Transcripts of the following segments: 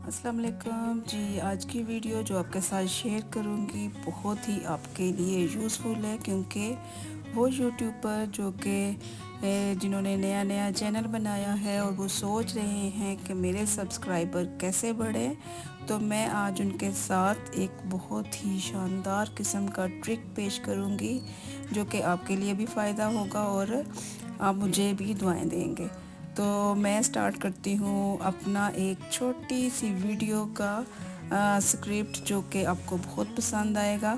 السلام علیکم جی، آج کی ویڈیو جو آپ کے ساتھ شیئر کروں گی بہت ہی آپ کے لیے یوزفل ہے، کیونکہ وہ یوٹیوبر جو کہ جنہوں نے نیا چینل بنایا ہے اور وہ سوچ رہے ہیں کہ میرے سبسکرائبر کیسے بڑھیں، تو میں آج ان کے ساتھ ایک بہت ہی شاندار قسم کا ٹرک پیش کروں گی جو کہ آپ کے لیے بھی فائدہ ہوگا اور آپ مجھے بھی دعائیں دیں گے۔ تو میں سٹارٹ کرتی ہوں اپنا ایک چھوٹی سی ویڈیو کا اسکرپٹ جو کہ آپ کو بہت پسند آئے گا،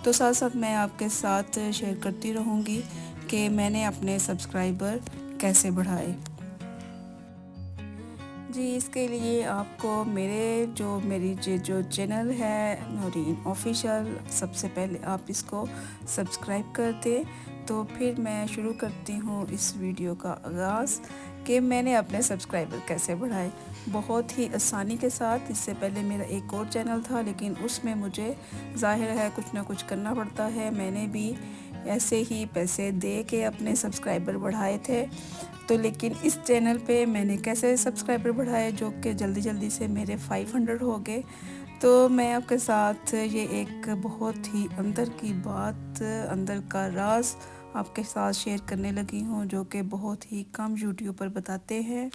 تو ساتھ ساتھ میں آپ کے ساتھ شیئر کرتی رہوں گی کہ میں نے اپنے سبسکرائبر کیسے بڑھائے۔ جی، اس کے لیے آپ کو میری جو چینل ہے نورین آفیشیل، سب سے پہلے آپ اس کو سبسکرائب کر دیں۔ تو پھر میں شروع کرتی ہوں اس ویڈیو کا آغاز کہ میں نے اپنے سبسکرائبر کیسے بڑھائے۔ بہت ہی آسانی کے ساتھ۔ اس سے پہلے میرا ایک اور چینل تھا، لیکن اس میں مجھے ظاہر ہے کچھ نہ کچھ کرنا پڑتا ہے۔ میں نے بھی ایسے ہی پیسے دے کے اپنے سبسکرائبر بڑھائے تھے، تو لیکن اس چینل پہ میں نے کیسے سبسکرائبر بڑھائے جو کہ جلدی سے میرے 500 ہو گئے۔ تو میں آپ کے ساتھ یہ ایک بہت ہی اندر کی بات، اندر کا راز آپ کے ساتھ شیئر کرنے لگی ہوں، جو کہ بہت ہی کم یوٹیوب پر بتاتے ہیں۔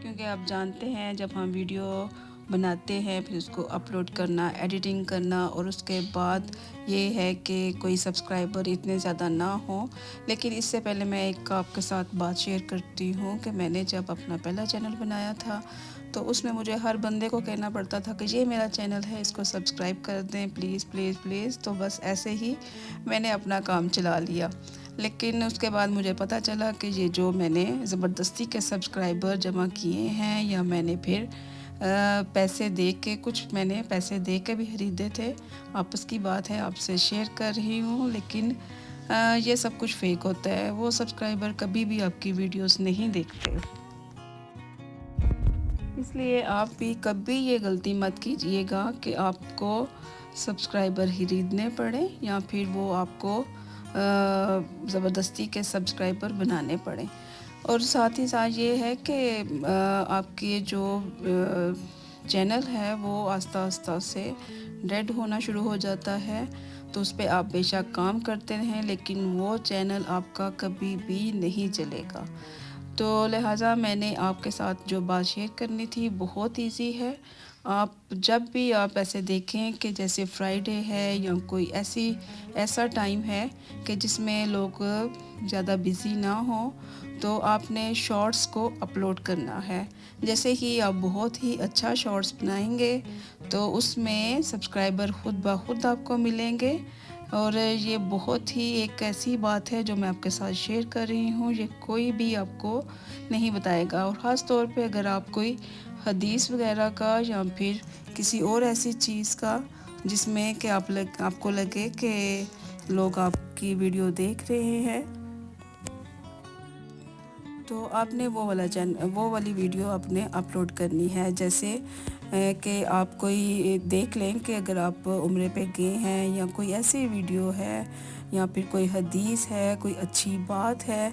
کیونکہ آپ جانتے ہیں جب ہم ویڈیو بناتے ہیں پھر اس کو اپلوڈ کرنا، ایڈیٹنگ کرنا، اور اس کے بعد یہ ہے کہ کوئی سبسکرائبر اتنے زیادہ نہ ہوں۔ لیکن اس سے پہلے میں ایک آپ کے ساتھ بات شیئر کرتی ہوں کہ میں نے جب اپنا پہلا چینل بنایا تھا تو اس میں مجھے ہر بندے کو کہنا پڑتا تھا کہ یہ میرا چینل ہے، اس کو سبسکرائب کر دیں پلیز۔ تو بس ایسے ہی میں نے اپنا کام چلا لیا۔ لیکن اس کے بعد مجھے پتہ چلا کہ یہ جو میں نے زبردستی کے سبسکرائبر جمع کیے ہیں، یا میں نے پھر پیسے دے کے، کچھ میں نے پیسے دے کے بھی خریدے تھے، آپس کی بات ہے، آپ سے شیئر کر رہی ہوں، لیکن یہ سب کچھ فیک ہوتا ہے۔ وہ سبسکرائبر کبھی بھی آپ کی ویڈیوز نہیں دیکھتے، اس لیے آپ بھی کبھی یہ غلطی مت کیجئے گا کہ آپ کو سبسکرائبر خریدنے پڑیں یا پھر وہ آپ کو زبردستی کے سبسکرائبر بنانے پڑیں۔ اور ساتھ ہی ساتھ یہ ہے کہ آپ کے جو چینل ہے وہ آہستہ سے ڈیڈ ہونا شروع ہو جاتا ہے، تو اس پہ آپ بے شک کام کرتے رہیں، لیکن وہ چینل آپ کا کبھی بھی نہیں چلے گا۔ تو لہٰذا میں نے آپ کے ساتھ جو بات شیئر کرنی تھی بہت ایزی ہے۔ آپ جب بھی آپ ایسے دیکھیں کہ جیسے فرائیڈے ہے یا کوئی ایسا ٹائم ہے کہ جس میں لوگ زیادہ بزی نہ ہوں، تو آپ نے شارٹس کو اپلوڈ کرنا ہے۔ جیسے ہی آپ بہت ہی اچھا شارٹس بنائیں گے تو اس میں سبسکرائبر خود بخود آپ کو ملیں گے۔ اور یہ بہت ہی ایک ایسی بات ہے جو میں آپ کے ساتھ شیئر کر رہی ہوں، یہ کوئی بھی آپ کو نہیں بتائے گا۔ اور خاص طور پہ اگر آپ کوئی حدیث وغیرہ کا یا پھر کسی اور ایسی چیز کا جس میں کہ آپ کو لگے کہ لوگ آپ کی ویڈیو دیکھ رہے ہیں، تو آپ نے وہ والی ویڈیو آپ نے اپلوڈ کرنی ہے۔ جیسے کہ آپ کوئی دیکھ لیں کہ اگر آپ عمرے پہ گئے ہیں یا کوئی ایسی ویڈیو ہے یا پھر کوئی حدیث ہے، کوئی اچھی بات ہے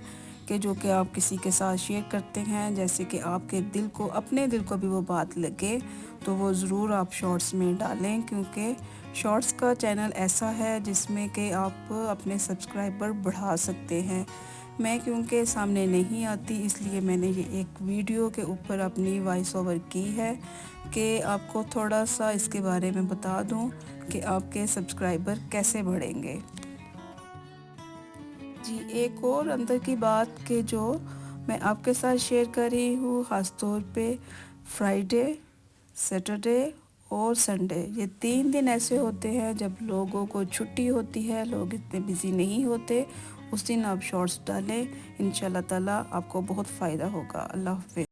کہ جو کہ آپ کسی کے ساتھ شیئر کرتے ہیں، جیسے کہ آپ کے اپنے دل کو بھی وہ بات لگے، تو وہ ضرور آپ شارٹس میں ڈالیں، کیونکہ شارٹس کا چینل ایسا ہے جس میں کہ آپ اپنے سبسکرائبر بڑھا سکتے ہیں۔ میں کیونکہ سامنے نہیں آتی، اس لیے میں نے یہ ایک ویڈیو کے اوپر اپنی وائس اوور کی ہے کہ آپ کو تھوڑا سا اس کے بارے میں بتا دوں کہ آپ کے سبسکرائبر کیسے بڑھیں گے۔ جی، ایک اور اندر کی بات کہ جو میں آپ کے ساتھ شیئر کر رہی ہوں، خاص طور پہ فرائیڈے، سیٹرڈے اور سنڈے، یہ 3 دن ایسے ہوتے ہیں جب لوگوں کو چھٹی ہوتی ہے، لوگ اتنے بزی نہیں ہوتے، اس دن آپ شارٹس ڈالیں، انشاءاللہ تعالی آپ کو بہت فائدہ ہوگا۔ اللہ حافظ۔